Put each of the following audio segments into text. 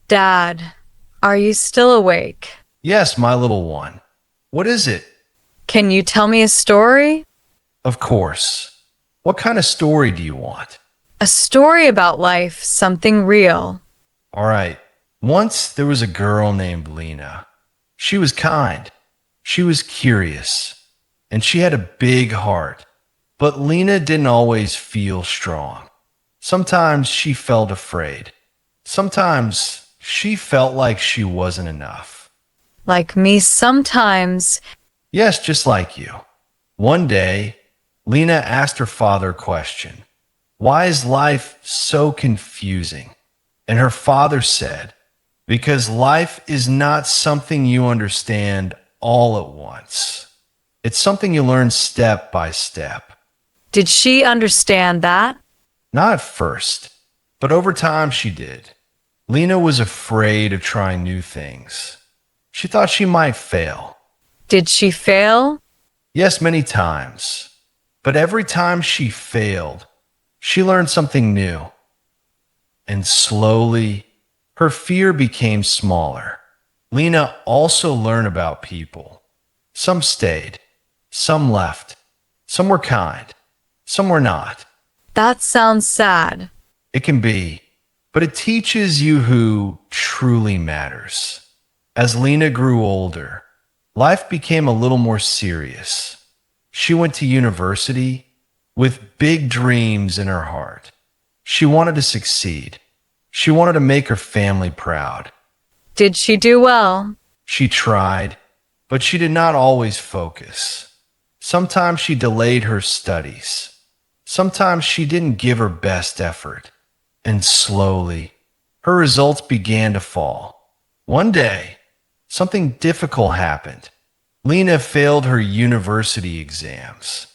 Dad, are you still awake? Yes, my little one. What is it? Can you tell me a story? Of course. What kind of story do you want? A story about life, something real. All right. Once there was a girl named Lena. She was kind. She was curious. And she had a big heart. But Lena didn't always feel strong. Sometimes she felt afraid. Sometimes she felt like she wasn't enough. Like me sometimes. Yes, just like you. One day, Lena asked her father a question. Why is life so confusing? And her father said, because life is not something you understand all at once. It's something you learn step by step. Did she understand that? Not at first, but over time she did. Lena was afraid of trying new things. She thought she might fail. Did she fail? Yes, many times. But every time she failed, she learned something new. And slowly, her fear became smaller. Lena also learned about people. Some stayed, some left, some were kind, some were not. That sounds sad. It can be, but it teaches you who truly matters. As Lena grew older, life became a little more serious. She went to university with big dreams in her heart. She wanted to succeed. She wanted to make her family proud. Did she do well? She tried, but she did not always focus. Sometimes she delayed her studies. Sometimes she didn't give her best effort. And slowly, her results began to fall. One day, something difficult happened. Lena failed her university exams.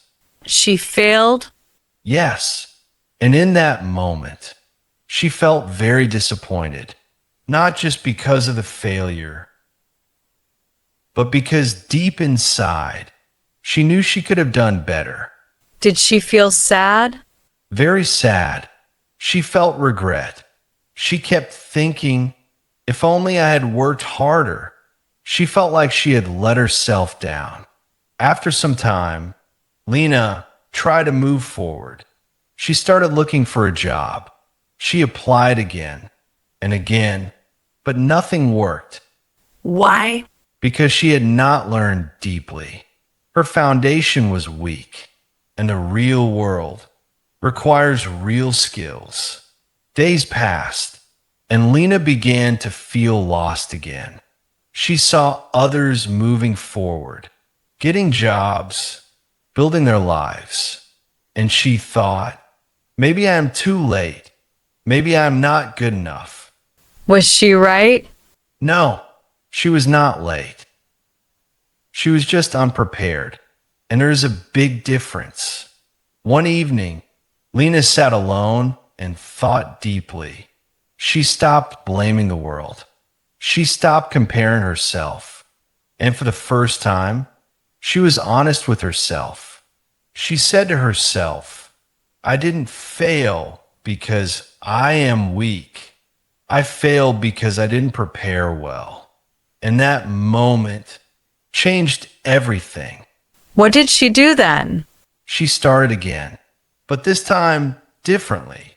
She failed? Yes, and in that moment, she felt very disappointed, not just because of the failure, but because deep inside, she knew she could have done better. Did she feel sad? Very sad. She felt regret. She kept thinking, if only I had worked harder. She felt like she had let herself down. After some time, Lena tried to move forward. She started looking for a job. She applied again and again, but nothing worked Why? because she had not learned deeply. Her foundation was weak, and the real world requires real skills. Days passed, and Lena began to feel lost again. She saw others moving forward, getting jobs, building their lives, and she thought, maybe I am too late. Maybe I'm not good enough. Was she right? No, she was not late. She was just unprepared, and there is a big difference. One evening, Lena sat alone and thought deeply. She stopped blaming the world. She stopped comparing herself. And for the first time, she was honest with herself. She said to herself, I didn't fail because I am weak. I failed because I didn't prepare well. And that moment changed everything. What did she do then? She started again, but this time differently.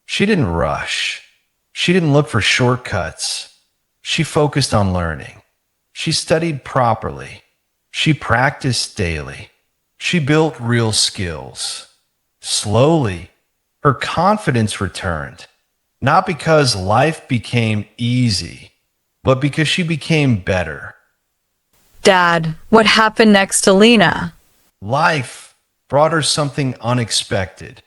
She didn't rush. She didn't look for shortcuts. She focused on learning. She studied properly. She practiced daily. She built real skills. Slowly, her confidence returned, not because life became easy, but because she became better. Dad, what happened next to Lena? Life brought her something unexpected.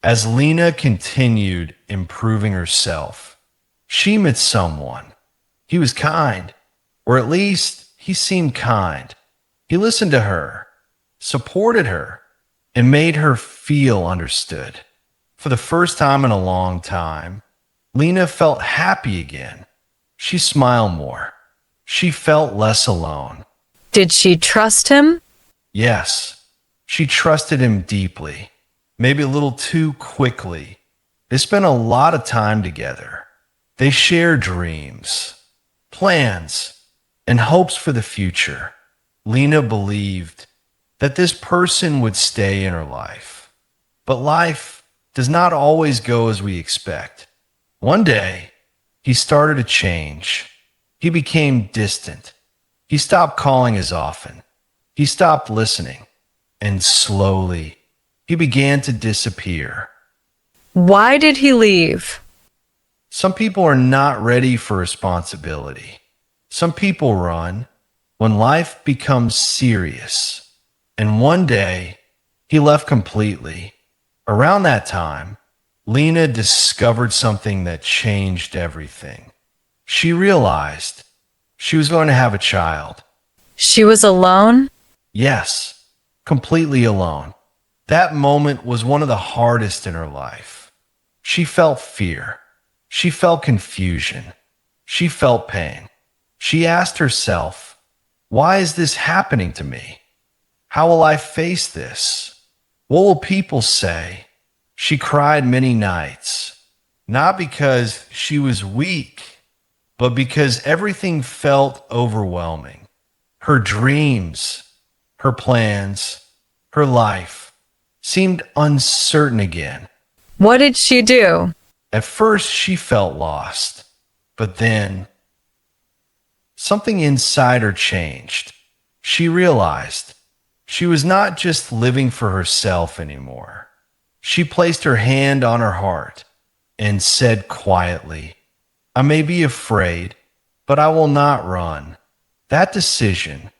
As Lena continued improving herself, she met someone. He was kind, or at least he seemed kind. He listened to her, supported her, and made her feel understood. For the first time in a long time, Lena felt happy again. She smiled more. She felt less alone. Did she trust him? Yes, she trusted him deeply, maybe a little too quickly. They spent a lot of time together. They shared dreams, plans, and hopes for the future. Lena believed that this person would stay in her life. But life does not always go as we expect. One day, he started to change. He became distant. He stopped calling as often. He stopped listening. And slowly, he began to disappear. Why did he leave? Some people are not ready for responsibility. Some people run when life becomes serious. And one day, he left completely. Around that time, Lena discovered something that changed everything. She realized she was going to have a child. She was alone? Yes, completely alone. That moment was one of the hardest in her life. She felt fear. She felt confusion. She felt pain. She asked herself, why is this happening to me? How will I face this? What will people say? She cried many nights, not because she was weak, but because everything felt overwhelming. Her dreams, her plans, her life seemed uncertain again. What did she do? At first, she felt lost, but then something inside her changed. She realized she was not just living for herself anymore. She placed her hand on her heart and said quietly, I may be afraid, but I will not run. That decision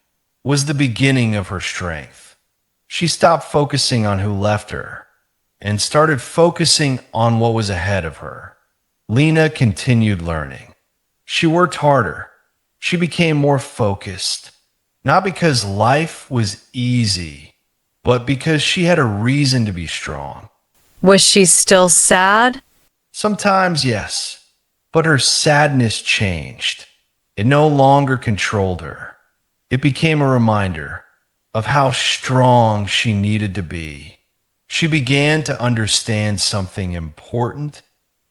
was the beginning of her strength. She stopped focusing on who left her and started focusing on what was ahead of her. Lena continued learning. She worked harder. She became more focused, not because life was easy, but because she had a reason to be strong. Was she still sad? Sometimes, yes, but her sadness changed. It no longer controlled her. It became a reminder of how strong she needed to be. She began to understand something important.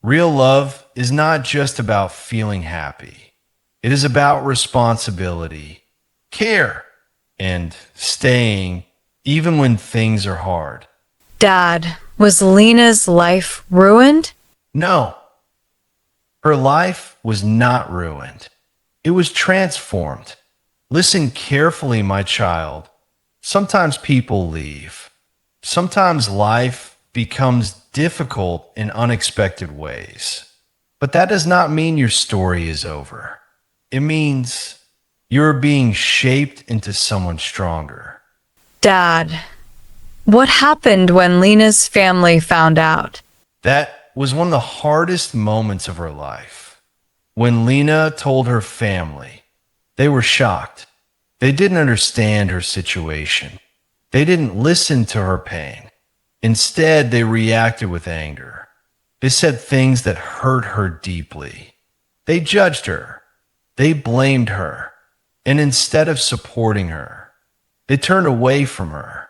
Real love is not just about feeling happy. It is about responsibility, care, and staying even when things are hard. Dad, was Lena's life ruined? No, her life was not ruined. It was transformed. Listen carefully, my child. Sometimes people leave. Sometimes life becomes difficult in unexpected ways. But that does not mean your story is over. It means you're being shaped into someone stronger. Dad, what happened when Lena's family found out? That was one of the hardest moments of her life. When Lena told her family, they were shocked. They didn't understand her situation. They didn't listen to her pain. Instead, they reacted with anger. They said things that hurt her deeply. They judged her. They blamed her. And instead of supporting her, they turned away from her.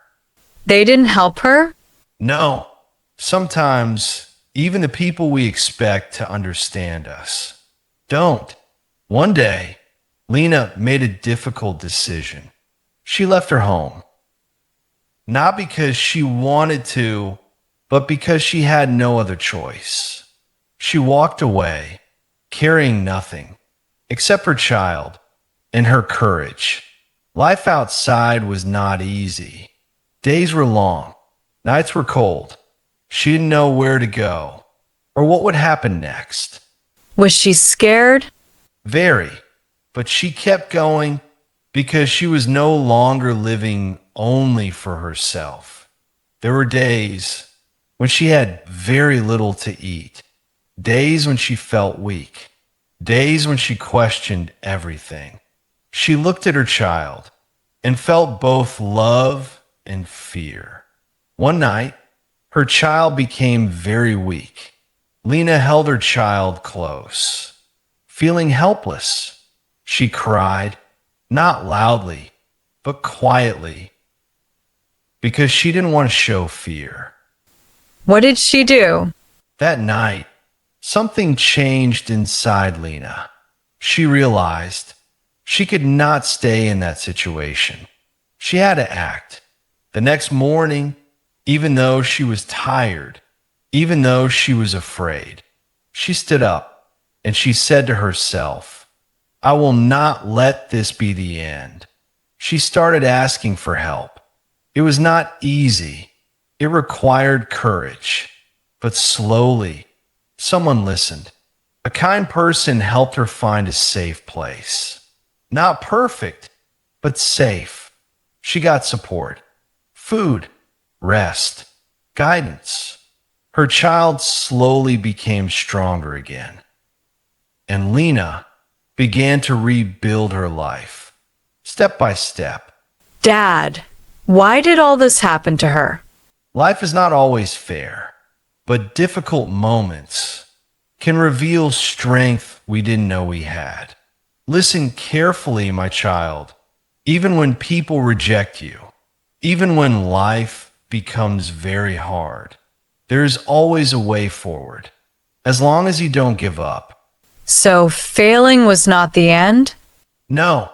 They didn't help her? No, sometimes even the people we expect to understand us don't. One day, Lena made a difficult decision. She left her home. Not because she wanted to, but because she had no other choice. She walked away, carrying nothing except her child and her courage. Life outside was not easy. Days were long. Nights were cold. She didn't know where to go or what would happen next. Was she scared? Very. But she kept going because she was no longer living only for herself. There were days when she had very little to eat, days when she felt weak, days when she questioned everything. She looked at her child and felt both love and fear. One night, her child became very weak. Lena held her child close. Feeling helpless, she cried, not loudly, but quietly, because she didn't want to show fear. What did she do? That night, Something changed inside Lena. She realized she could not stay in that situation. She had to act. The next morning, even though she was tired, even though she was afraid, she stood up and she said to herself, I will not let this be the end. She started asking for help. It was not easy. It required courage. But slowly, someone listened. A kind person helped her find a safe place. Not perfect, but safe. She got support, food, rest, guidance. Her child slowly became stronger again. And Lena began to rebuild her life, step by step. Dad, why did all this happen to her? Life is not always fair, but difficult moments can reveal strength we didn't know we had. Listen carefully, my child. Even when people reject you, even when life becomes very hard, there is always a way forward, as long as you don't give up. So failing was not the end? No,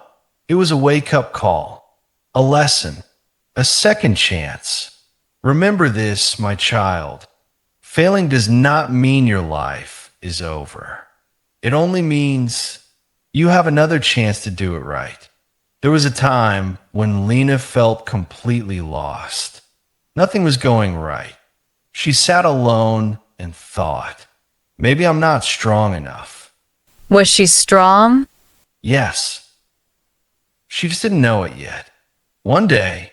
it was a wake-up call, a lesson, a second chance. Remember this, my child. Failing does not mean your life is over. It only means you have another chance to do it right. There was a time when Lena felt completely lost. Nothing was going right. She sat alone and thought, maybe I'm not strong enough. Was she strong? Yes, she just didn't know it yet. One day,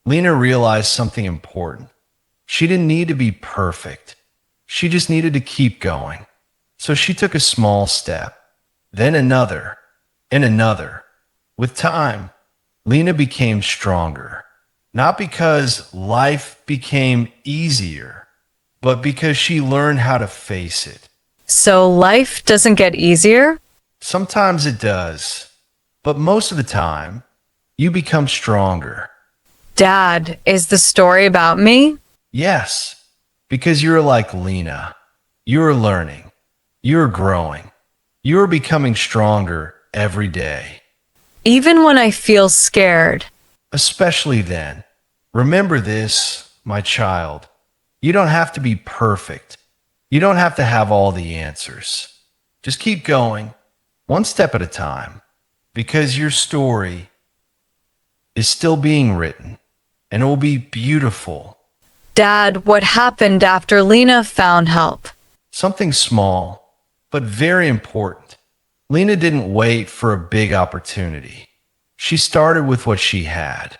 Lena realized something important. She didn't need to be perfect. She just needed to keep going. So she took a small step, then another, and another. With time, Lena became stronger. Not because life became easier, but because she learned how to face it. So life doesn't get easier? Sometimes it does, but most of the time, you become stronger. Dad, is the story about me? Yes, because you're like Lena. You're learning. You're growing. You're becoming stronger every day. Even when I feel scared. Especially then. Remember this, my child. You don't have to be perfect. You don't have to have all the answers. Just keep going, one step at a time, because your story is still being written, and it will be beautiful. Dad, what happened after Lena found help? Something small, but very important. Lena didn't wait for a big opportunity. She started with what she had.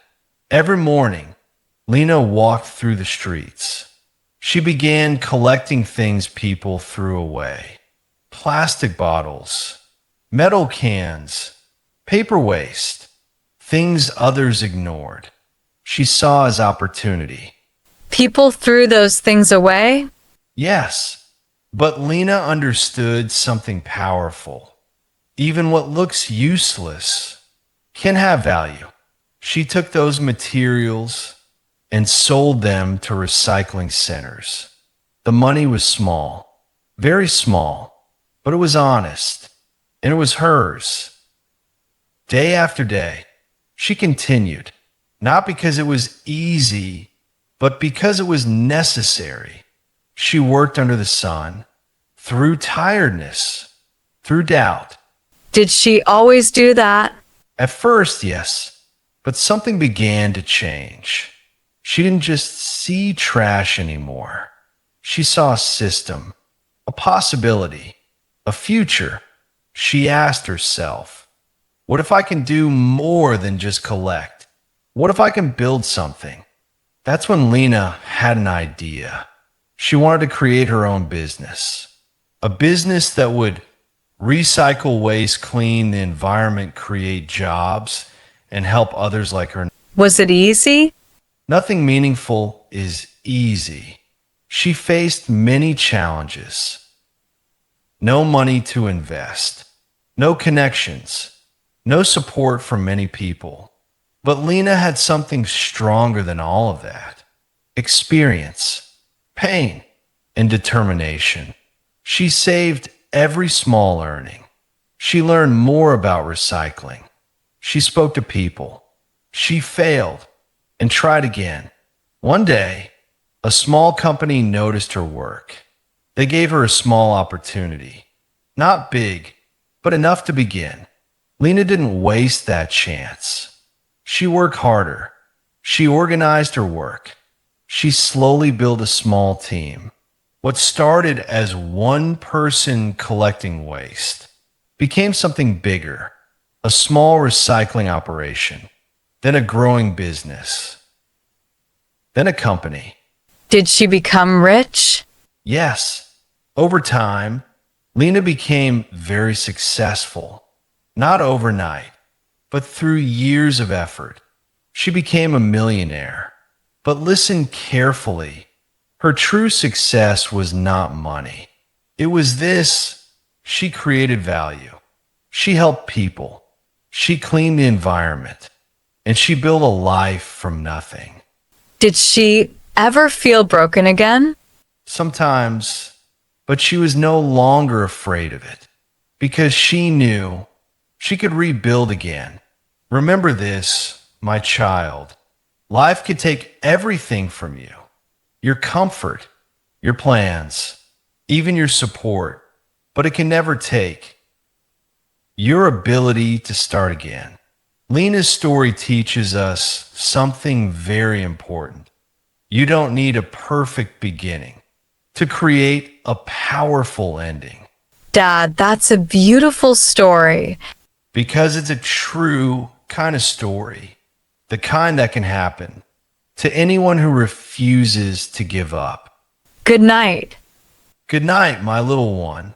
Every morning, Lena walked through the streets. She began collecting things people threw away. Plastic bottles, metal cans, paper waste, things others ignored. She saw as opportunity. People threw those things away? Yes, but Lena understood something powerful. Even what looks useless can have value. She took those materials and sold them to recycling centers. The money was small, very small, but it was honest, and it was hers. Day after day, she continued, not because it was easy, but because it was necessary. She worked under the sun, through tiredness, through doubt. Did she always do that? At first, yes, but something began to change. She didn't just see trash anymore. She saw a system, a possibility, a future. She asked herself, what if I can do more than just collect? What if I can build something? That's when Lena had an idea. She wanted to create her own business, a business that would recycle waste, clean the environment, create jobs, and help others like her. Was it easy? Nothing meaningful is easy. She faced many challenges. No money to invest, no connections, no support from many people. But Lena had something stronger than all of that: experience, pain, and determination. She saved every small earning. She learned more about recycling. She spoke to people. She failed and tried again. One day, a small company noticed her work. They gave her a small opportunity. Not big, but enough to begin. Lena didn't waste that chance. She worked harder. She organized her work. She slowly built a small team. What started as one person collecting waste became something bigger, a small recycling operation, then a growing business, then a company. Did she become rich? Yes, over time, Lena became very successful. Not overnight, but through years of effort. She became a millionaire. But listen carefully. Her true success was not money. It was this: she created value. She helped people. She cleaned the environment. And she built a life from nothing. Did she ever feel broken again? Sometimes, but she was no longer afraid of it because she knew she could rebuild again. Remember this, my child. Life could take everything from you: your comfort, your plans, even your support, but it can never take your ability to start again. Lena's story teaches us something very important. You don't need a perfect beginning to create a powerful ending Dad, that's a beautiful story. because it's a true kind of story, the kind that can happen to anyone who refuses to give up. Good night. Good night, my little one.